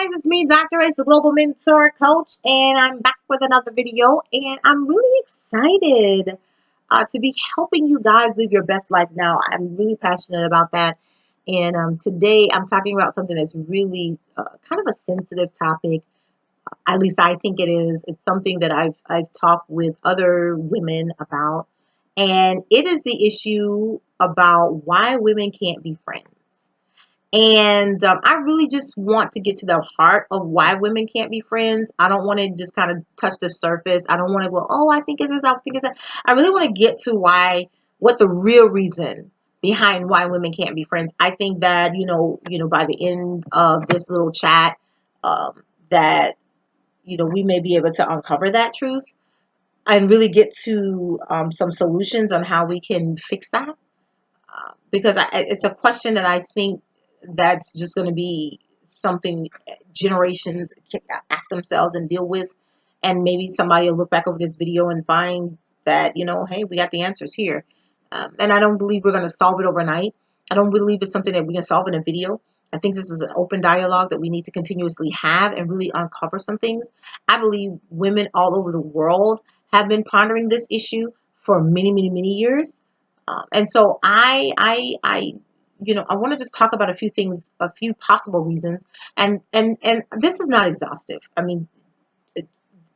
guys, it's me, Dr. Ace, the Global Mentor Coach, and I'm back with another video, and I'm really excited to be helping you guys live your best life now. I'm really passionate about that, and today I'm talking about something that's really kind of a sensitive topic. At least I think it is. It's something that I've talked with other women about, and it is the issue about why women can't be friends. And I really just want to get to the heart of why women can't be friends. I don't want to just kind of touch the surface. I don't want to go, oh, I think it's this, I think it's that. I really want to get to what the real reason behind why women can't be friends. I think that, by the end of this little chat, that, we may be able to uncover that truth and really get to some solutions on how we can fix that. Because it's a question that I think that's just going to be something generations can ask themselves and deal with. And maybe somebody will look back over this video and find that, hey, we got the answers here. And I don't believe we're going to solve it overnight. I don't believe it's something that we can solve in a video. I think this is an open dialogue that we need to continuously have and really uncover some things. I believe women all over the world have been pondering this issue for many, many, many years. And so I want to just talk about a few things, a few possible reasons. And this is not exhaustive. I mean,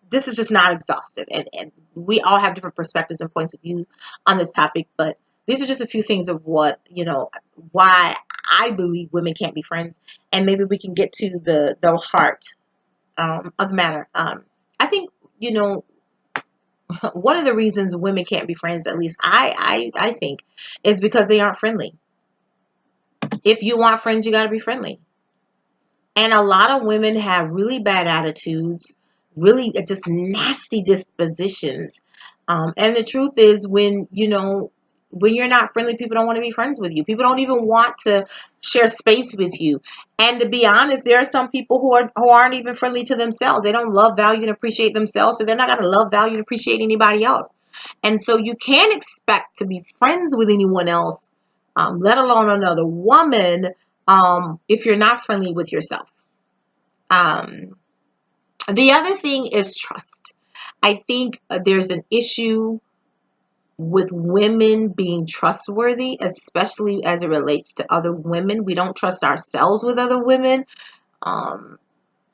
this is just not exhaustive. And we all have different perspectives and points of view on this topic. But these are just a few things of why I believe women can't be friends. And maybe we can get to the heart of the matter. I think, one of the reasons women can't be friends, at least I think, is because they aren't friendly. If you want friends, you got to be friendly. And a lot of women have really bad attitudes, really just nasty dispositions. And the truth is, when you're not friendly, people don't want to be friends with you. People don't even want to share space with you. And to be honest, there are some people who aren't even friendly to themselves. They don't love, value, and appreciate themselves, so they're not going to love, value, and appreciate anybody else. And so you can't expect to be friends with anyone else, let alone another woman, if you're not friendly with yourself. The other thing is trust. I think there's an issue with women being trustworthy, especially as it relates to other women. We don't trust ourselves with other women.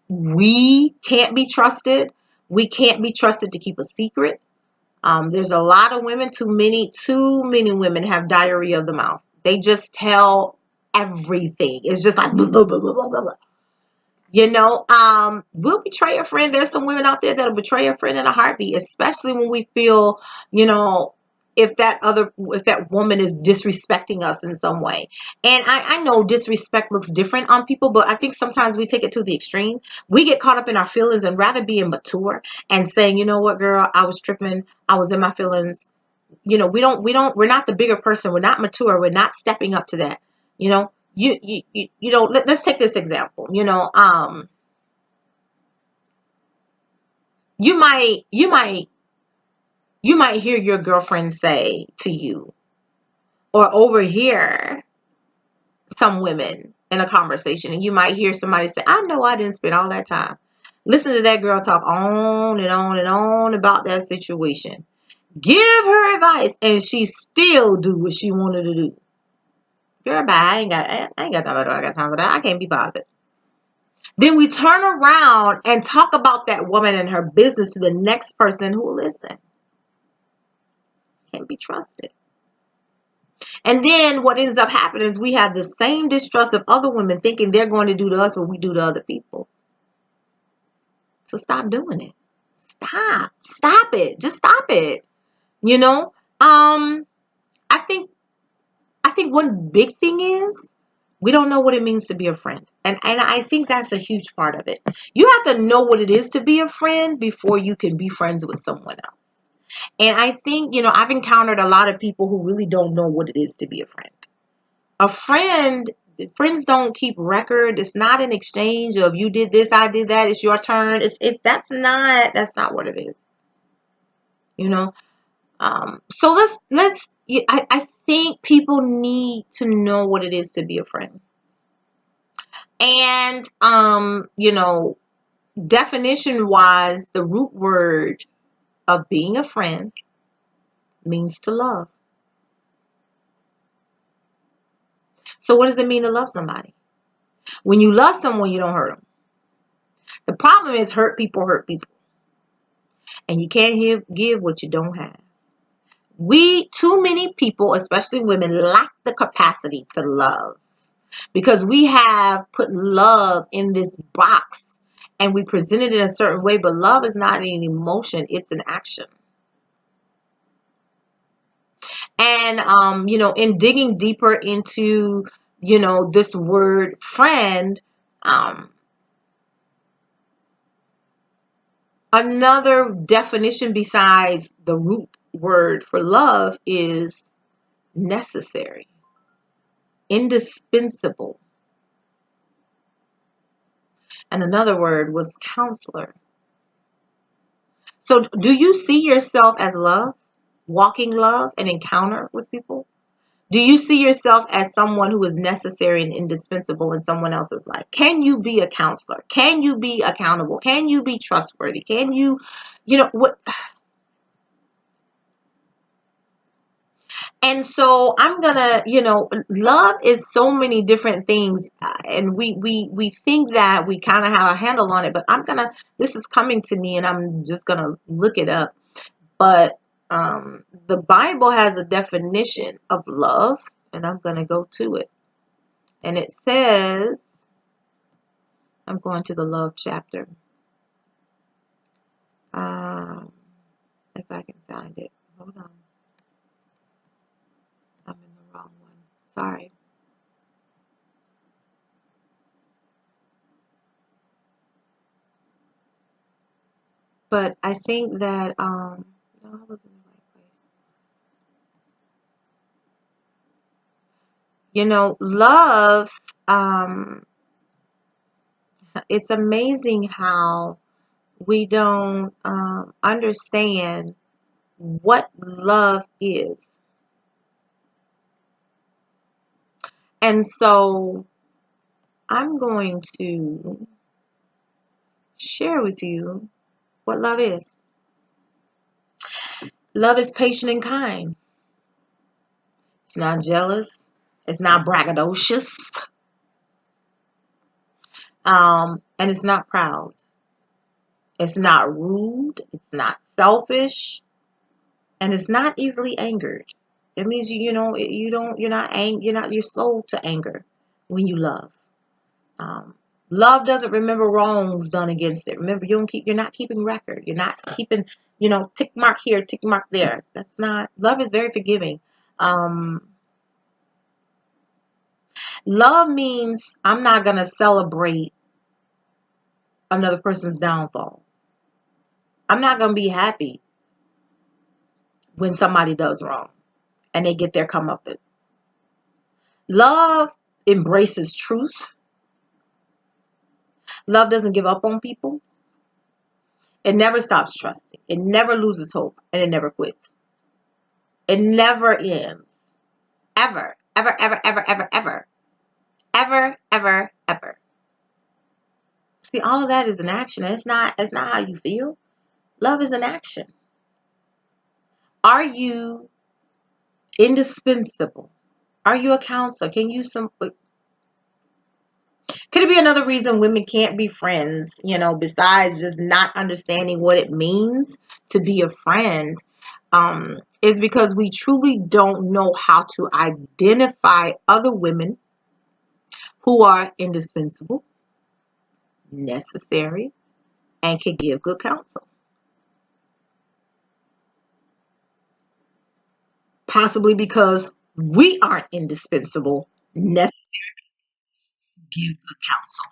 We can't be trusted. We can't be trusted to keep a secret. There's a lot of women, too many women have diarrhea of the mouth. They just tell everything. It's just like blah, blah, blah, blah, blah, blah. We'll betray a friend. There's some women out there that'll betray a friend in a heartbeat, especially when we feel, if that woman is disrespecting us in some way. And I know disrespect looks different on people, but I think sometimes we take it to the extreme. We get caught up in our feelings and rather being mature and saying, you know what, girl, I was tripping. I was in my feelings. We're not the bigger person. We're not mature. We're not stepping up to that. Let's take this example. You might hear your girlfriend say to you, or overhear some women in a conversation, and you might hear somebody say, I know I didn't spend all that time. Listen to that girl talk on and on and on about that situation. Give her advice, and she still do what she wanted to do. Girl, bye. I ain't got time for that. I can't be bothered. Then we turn around and talk about that woman and her business to the next person who will listen. Can't be trusted. And then what ends up happening is we have the same distrust of other women, thinking they're going to do to us what we do to other people. So stop doing it. Stop it. Just stop it. I think one big thing is we don't know what it means to be a friend. And I think that's a huge part of it. You have to know what it is to be a friend before you can be friends with someone else. And I think, I've encountered a lot of people who really don't know what it is to be a friend. Friends don't keep record. It's not an exchange of you did this, I did that, it's your turn. That's not what it is. So I think people need to know what it is to be a friend. And, definition wise, the root word of being a friend means to love. So what does it mean to love somebody? When you love someone, you don't hurt them. The problem is hurt people, and you can't give what you don't have. Too many people, especially women, lack the capacity to love because we have put love in this box and we present it in a certain way, but love is not an emotion, it's an action. And, in digging deeper into, this word friend, another definition besides the root word for love is necessary, indispensable. And another word was counselor. So do you see yourself as love, walking love, and encounter with people? Do you see yourself as someone who is necessary and indispensable in someone else's life? Can you be a counselor? Can you be accountable? Can you be trustworthy? Can you, what? And so I'm gonna, love is so many different things, and we think that we kind of have a handle on it. But this is coming to me, and I'm just gonna look it up. But the Bible has a definition of love, and I'm gonna go to it, and it says, I'm going to the love chapter. If I can find it, hold on. I'm in the wrong one. Sorry. But I think that, no, I was in the right place. Love, it's amazing how we don't understand what love is. And so I'm going to share with you what love is. Love is patient and kind. It's not jealous. It's not braggadocious. And it's not proud. It's not rude. It's not selfish. And it's not easily angered. It means you're slow to anger when you love. Love doesn't remember wrongs done against it. Remember, you're not keeping record. You're not keeping, tick mark here, tick mark there. Love is very forgiving. Love means I'm not going to celebrate another person's downfall. I'm not going to be happy when somebody does wrong and they get their comeuppance. Love embraces truth. Love doesn't give up on people. It never stops trusting. It never loses hope, and it never quits. It never ends. Ever, ever, ever, ever, ever, ever. Ever, ever, ever. See, all of that is an action. It's not how you feel. Love is an action. Are you indispensable? Are you a counselor? Could it be another reason women can't be friends, besides just not understanding what it means to be a friend, is because we truly don't know how to identify other women who are indispensable, necessary, and can give good counsel. Possibly because we aren't indispensable, necessary, to give good counsel.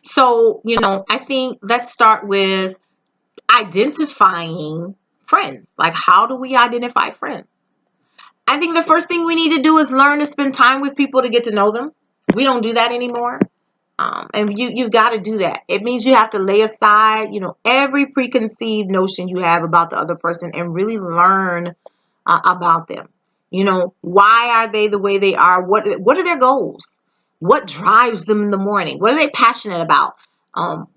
So, I think let's start with identifying friends. Like, how do we identify friends? I think the first thing we need to do is learn to spend time with people to get to know them. We don't do that anymore. And you've got to do that. It means you have to lay aside, every preconceived notion you have about the other person and really learn about them. You know, why are they the way they are? What are their goals? What drives them in the morning? What are they passionate about?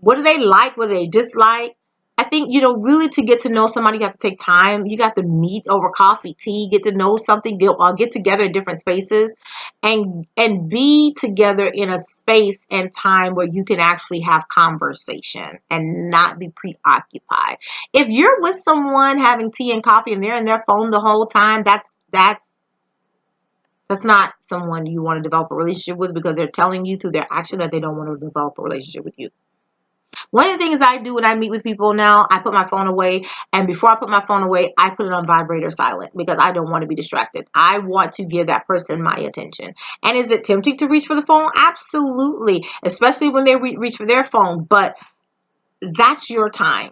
What do they like? What do they dislike? I think, you know, really to get to know somebody, you have to take time. You got to meet over coffee, tea, get to know something, get together in different spaces and be together in a space and time where you can actually have conversation and not be preoccupied. If you're with someone having tea and coffee and they're in their phone the whole time, that's not someone you want to develop a relationship with, because they're telling you through their action that they don't want to develop a relationship with you. One of the things I do when I meet with people now, I put my phone away. And before I put my phone away, I put it on vibrator silent because I don't want to be distracted. I want to give that person my attention. And is it tempting to reach for the phone? Absolutely. Especially when they reach for their phone. But that's your time.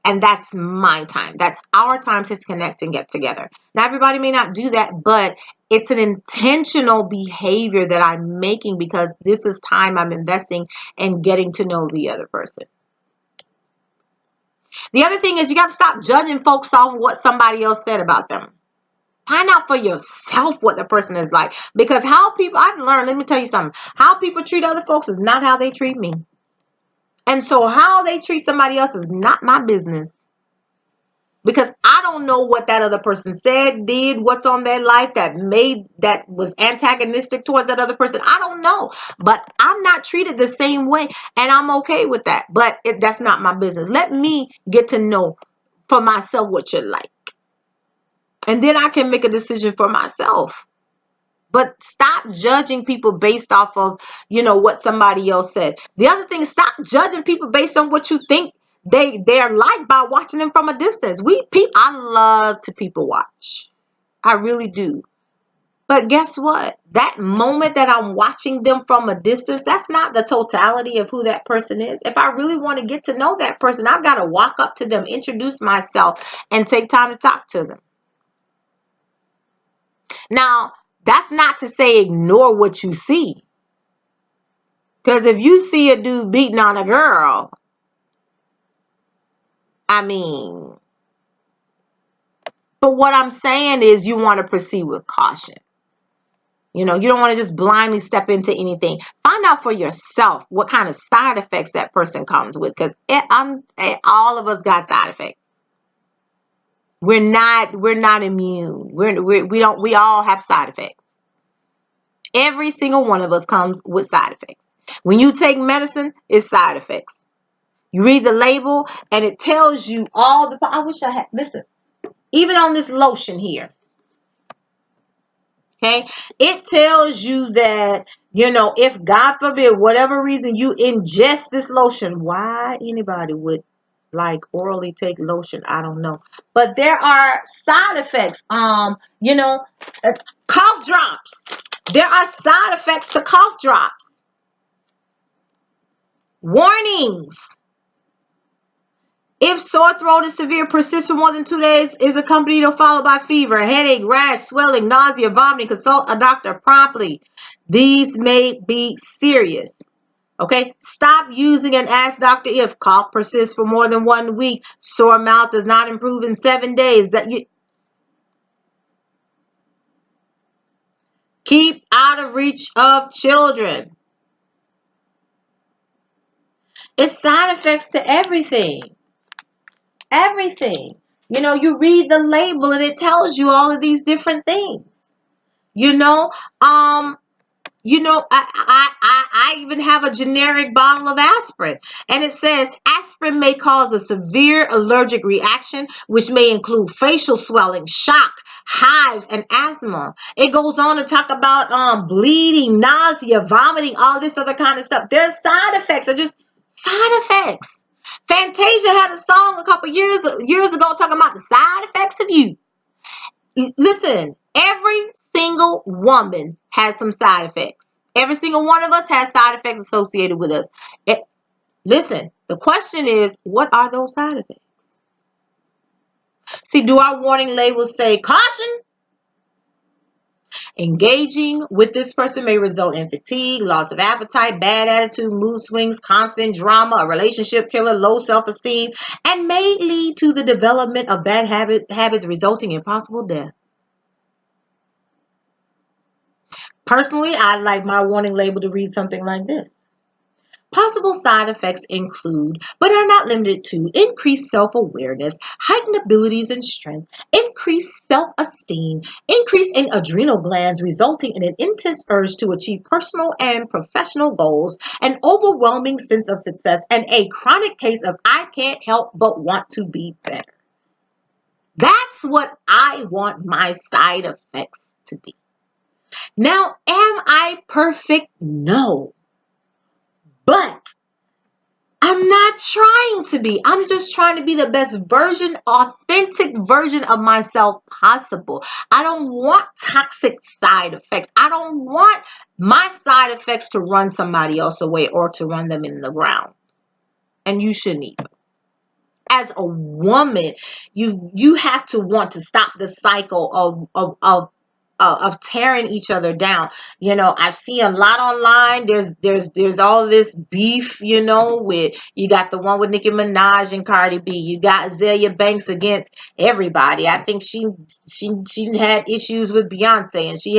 And that's my time. That's our time to connect and get together. Now, everybody may not do that, but it's an intentional behavior that I'm making because this is time I'm investing in getting to know the other person. The other thing is you got to stop judging folks off of what somebody else said about them. Find out for yourself what the person is like. Because how people, I've learned, let me tell you something. How people treat other folks is not how they treat me. And so how they treat somebody else is not my business. Because I don't know what that other person said, did, what's on their life that was antagonistic towards that other person. I don't know. But I'm not treated the same way. And I'm okay with that. But that's not my business. Let me get to know for myself what you're like. And then I can make a decision for myself. But stop judging people based off of, you know, what somebody else said. The other thing is stop judging people based on what you think they're like by watching them from a distance. I love to people watch. I really do. But guess what? That moment that I'm watching them from a distance, that's not the totality of who that person is. If I really want to get to know that person, I've got to walk up to them, introduce myself, and take time to talk to them. Now, that's not to say ignore what you see. Because if you see a dude beating on a girl, I mean, but what I'm saying is you want to proceed with caution. You know, you don't want to just blindly step into anything. Find out for yourself what kind of side effects that person comes with. Because all of us got side effects. We're not immune. We all have side effects. Every single one of us comes with side effects. When you take medicine, it's side effects. You read the label and it tells you all the, I wish I had, listen, even on this lotion here, okay, it tells you that, you know, if God forbid, whatever reason you ingest this lotion, why anybody would like orally take lotion, I don't know. But there are side effects. You know, cough drops. There are side effects to cough drops. Warnings. If sore throat is severe, persists for more than 2 days, is accompanied or followed by fever, headache, rash, swelling, nausea, vomiting, consult a doctor promptly. These may be serious. Okay, stop using and ask doctor if cough persists for more than 1 week, sore mouth does not improve in 7 days. Keep out of reach of children. It's side effects to everything. Everything. You know, you read the label and it tells you all of these different things. You know, I even have a generic bottle of aspirin, and it says aspirin may cause a severe allergic reaction, which may include facial swelling, shock, hives, and asthma. It goes on to talk about bleeding, nausea, vomiting, all this other kind of stuff. There's side effects. They're just side effects. Fantasia had a song a couple years ago talking about the side effects of you. Listen, every single woman has some side effects. Every single one of us has side effects associated with us. Listen, the question is, what are those side effects? See, do our warning labels say caution? Engaging with this person may result in fatigue, loss of appetite, bad attitude, mood swings, constant drama, a relationship killer, low self-esteem, and may lead to the development of bad habits resulting in possible death. Personally, I like my warning label to read something like this. Possible side effects include, but are not limited to, increased self-awareness, heightened abilities and strength, increased self-esteem, increase in adrenal glands resulting in an intense urge to achieve personal and professional goals, an overwhelming sense of success, and a chronic case of I can't help but want to be better. That's what I want my side effects to be. Now, am I perfect? No. But I'm not trying to be. I'm just trying to be the best version, authentic version of myself possible. I don't want toxic side effects. I don't want my side effects to run somebody else away or to run them in the ground. And you shouldn't either. As a woman, you have to want to stop the cycle of tearing each other down. I've seen a lot online. There's all this beef, with you got the one with Nicki Minaj and Cardi B. You got Azalea Banks against everybody. I think she had issues with Beyonce, and she's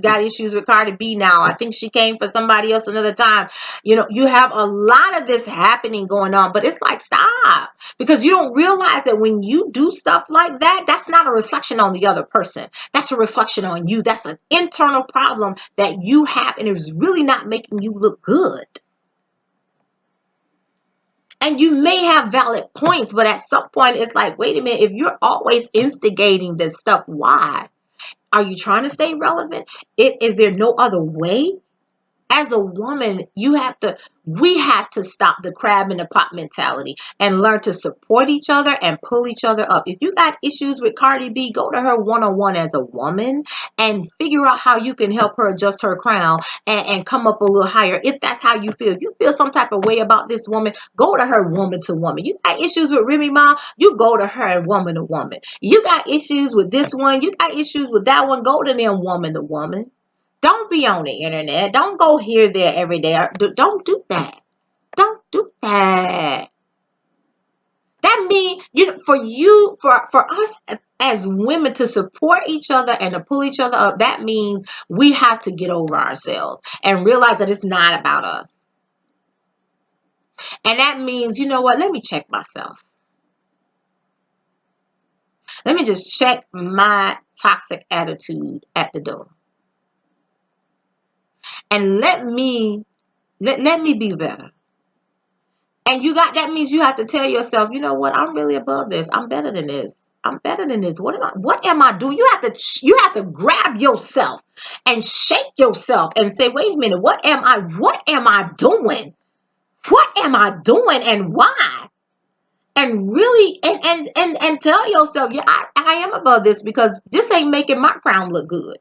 got issues with Cardi B now. I think she came for somebody else another time. You have a lot of this happening going on, but it's like, stop, because you don't realize that when you do stuff like that, that's not a reflection on the other person. That's a reflection on you. That's an internal problem that you have, and it's really not making you look good. And you may have valid points, but at some point it's like, wait a minute, if you're always instigating this stuff, why? Are you trying to stay relevant? Is there no other way? As a woman, we have to stop the crab in the pot mentality and learn to support each other and pull each other up. If you got issues with Cardi B, go to her one-on-one as a woman and figure out how you can help her adjust her crown and come up a little higher. If that's how you feel, you feel some type of way about this woman, go to her woman to woman. You got issues with Remy Ma, you go to her woman to woman. You got issues with this one, you got issues with that one, go to them woman to woman. Don't be on the internet. Don't go here, there, every day. Don't do that. Don't do that. That means, for us as women to support each other and to pull each other up, that means we have to get over ourselves and realize that it's not about us. And that means, you know what? Let me check myself. Let me just check my toxic attitude at the door. And let me be better. And that means you have to tell yourself, you know what, I'm really above this. I'm better than this. I'm better than this. What am I doing? You have to grab yourself and shake yourself and say, wait a minute, what am I doing? What am I doing and why? And really and tell yourself, yeah, I am above this because this ain't making my crown look good.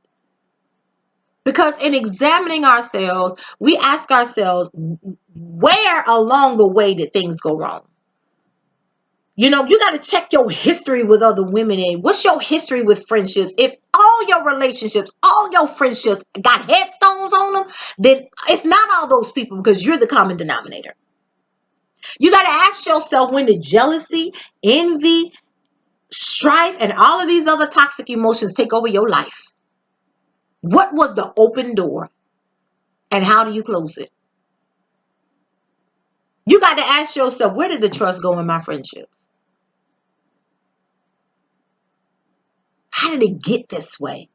Because in examining ourselves, we ask ourselves, where along the way did things go wrong? You got to check your history with other women. And what's your history with friendships? If all your relationships, all your friendships got headstones on them, then it's not all those people, because you're the common denominator. You got to ask yourself, when the jealousy, envy, strife, and all of these other toxic emotions take over your life, what was the open door and how do you close it? You got to ask yourself, where did the trust go in my friendships? How did it get this way?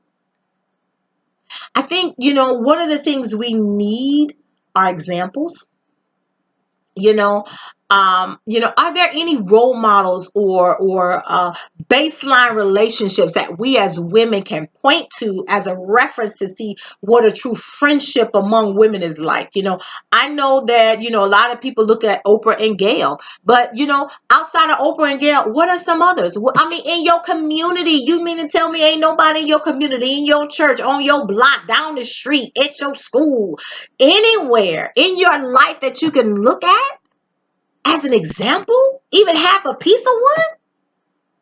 I think, one of the things we need are examples. Are there any role models or baseline relationships that we as women can point to as a reference to see what a true friendship among women is like? I know that, a lot of people look at Oprah and Gail, but, outside of Oprah and Gail, what are some others? In your community, you mean to tell me ain't nobody in your community, in your church, on your block, down the street, at your school, anywhere in your life that you can look at as an example, even half a piece of one?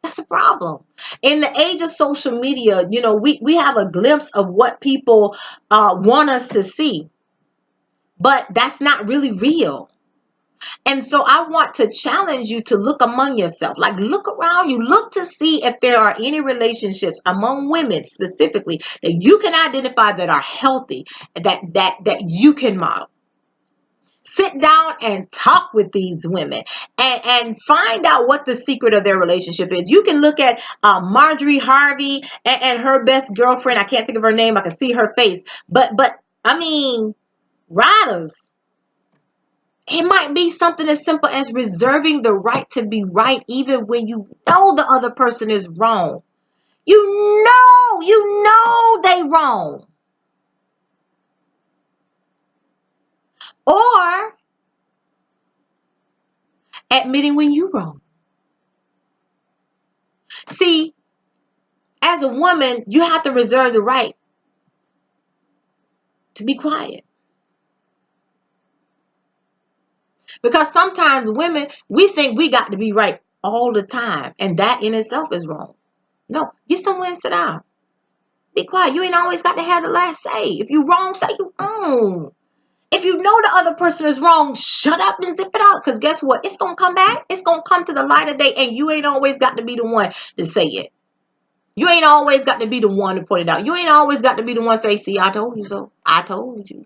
That's a problem. In the age of social media, we have a glimpse of what people want us to see, but that's not really real. And so I want to challenge you to look among yourself. Like, look around you. Look to see if there are any relationships among women specifically that you can identify that are healthy, that you can model. Sit down and talk with these women and find out what the secret of their relationship is. You can look at Marjorie Harvey and her best girlfriend. I can't think of her name. I can see her face. But I mean, riders. It might be something as simple as reserving the right to be right even when you know the other person is wrong. You know they wrong. Or admitting when you wrong. See, as a woman, you have to reserve the right to be quiet. Because sometimes women, we think we got to be right all the time. And that in itself is wrong. No, get somewhere and sit down. Be quiet. You ain't always got to have the last say. If you wrong, say you wrong. If you know the other person is wrong, shut up and zip it out. Because guess what? It's going to come back. It's going to come to the light of day. And you ain't always got to be the one to say it. You ain't always got to be the one to point it out. You ain't always got to be the one to say, see, I told you so. I told you.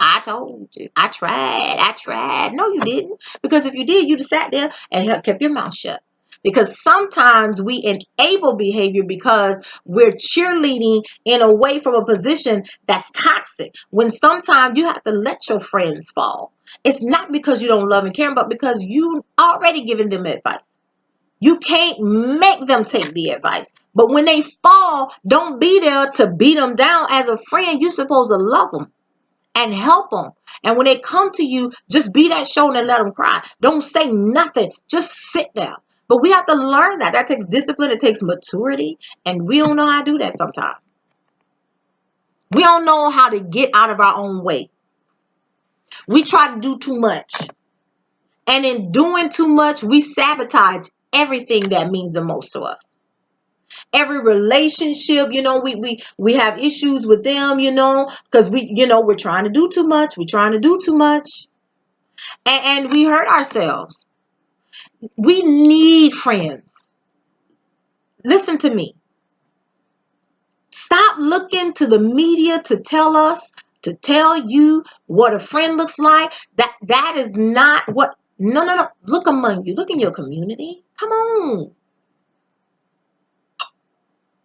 I told you. I tried. No, you didn't. Because if you did, you'd have sat there and kept your mouth shut. Because sometimes we enable behavior because we're cheerleading in a way from a position that's toxic. When sometimes you have to let your friends fall. It's not because you don't love and care, but because you already given them advice. You can't make them take the advice. But when they fall, don't be there to beat them down. As a friend, you're supposed to love them and help them. And when they come to you, just be that shoulder and let them cry. Don't say nothing. Just sit there. But we have to learn that. That takes discipline. It takes maturity. And we don't know how to do that sometimes. We don't know how to get out of our own way. We try to do too much. And in doing too much, we sabotage everything that means the most to us. Every relationship, we have issues with them, because we're trying to do too much. We're trying to do too much. And we hurt ourselves. We need friends. Listen to me. Stop looking to the media to tell you what a friend looks like. That is not what. No. Look among you. Look in your community. Come on.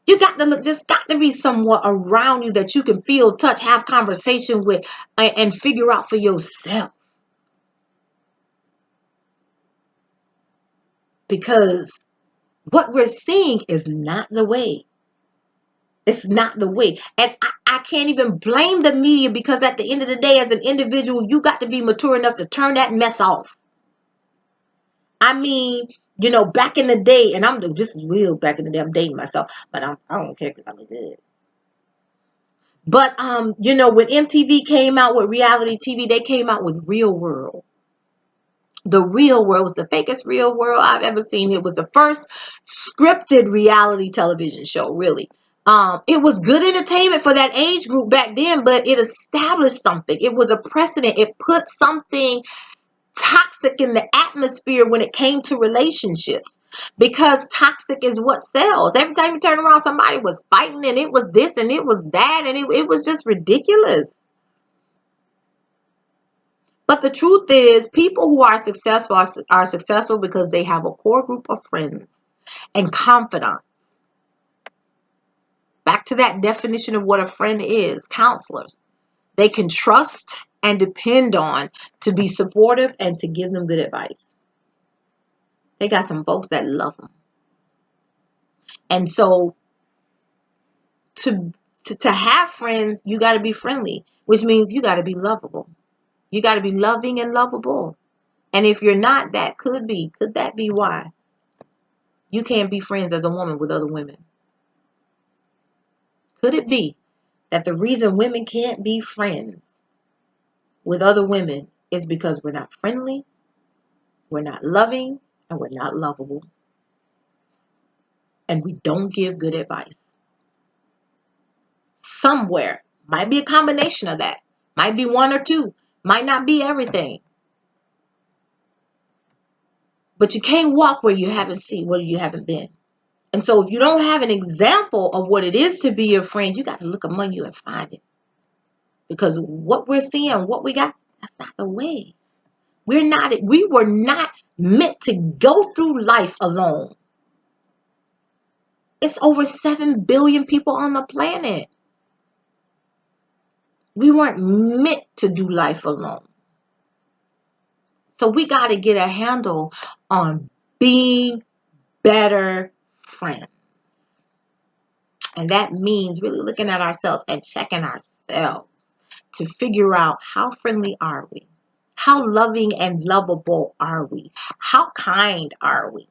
You got to look. There's got to be someone around you that you can feel, touch, have conversation with, and figure out for yourself. Because what we're seeing is not the way. It's not the way. And I can't even blame the media, because at the end of the day, as an individual, you got to be mature enough to turn that mess off. I mean, back in the day, and I'm just real back in the day, I'm dating myself, but I don't care because I look good. But, when MTV came out with reality TV, they came out with Real World. The Real World was the fakest Real World I've ever seen. It was the first scripted reality television show, really. It was good entertainment for that age group back then, but it established something. It was a precedent. It put something toxic in the atmosphere when it came to relationships, because toxic is what sells. Every time you turn around, somebody was fighting, and it was this and it was that, and it was just ridiculous. But the truth is, people who are successful are successful because they have a core group of friends and confidants. Back to that definition of what a friend is: counselors. They can trust and depend on to be supportive and to give them good advice. They got some folks that love them. And so to have friends, you got to be friendly, which means you got to be lovable. You got to be loving and lovable. And if you're not, could that be why you can't be friends as a woman with other women? Could it be that the reason women can't be friends with other women is because we're not friendly, we're not loving, and we're not lovable? And we don't give good advice. Somewhere, might be a combination of that, might be one or two, might not be everything. But you can't walk where you haven't seen, where you haven't been. And so if you don't have an example of what it is to be your friend, you got to look among you and find it. Because what we're seeing, what we got, that's not the way. We were not meant to go through life alone. It's over 7 billion people on the planet. We weren't meant to do life alone. So we got to get a handle on being better friends. And that means really looking at ourselves and checking ourselves to figure out, how friendly are we? How loving and lovable are we? How kind are we?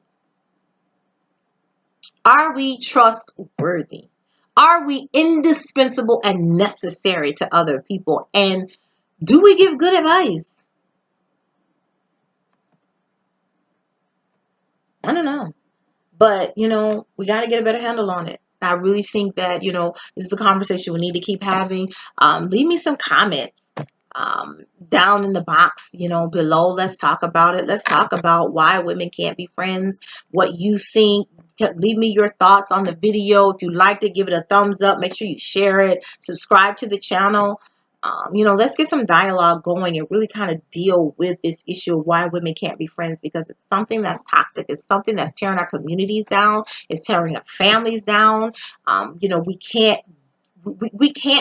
Are we trustworthy? Are we indispensable and necessary to other people? And do we give good advice? I don't know. But, we got to get a better handle on it. I really think that, this is a conversation we need to keep having. Leave me some comments down in the box, below. Let's talk about it. Let's talk about why women can't be friends, what you think. Leave me your thoughts on the video. If you liked it, give it a thumbs up. Make sure you share it. Subscribe to the channel. Let's get some dialogue going and really kind of deal with this issue of why women can't be friends, because it's something that's toxic. It's something that's tearing our communities down. It's tearing our families down. We can't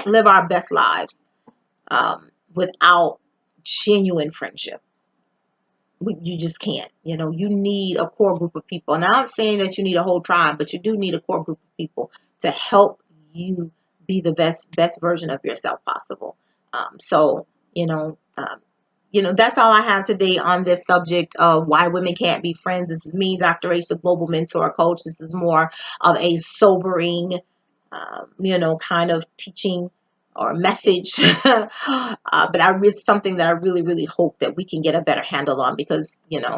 live our best lives without genuine friendship. You just can't. You need a core group of people. Now, I'm saying that you need a whole tribe, but you do need a core group of people to help you be the best version of yourself possible. So, that's all I have today on this subject of why women can't be friends. This is me, Dr. H, the Global Mentor Coach. This is more of a sobering, kind of teaching or message. But it's something that I really, really hope that we can get a better handle on, because, we're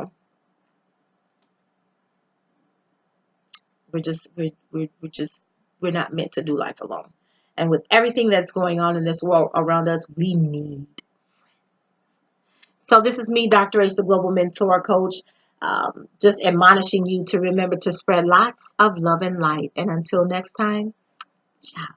not meant to do life alone. And with everything that's going on in this world around us, we need. So this is me, Dr. H, the Global Mentor Coach, just admonishing you to remember to spread lots of love and light. And until next time, ciao.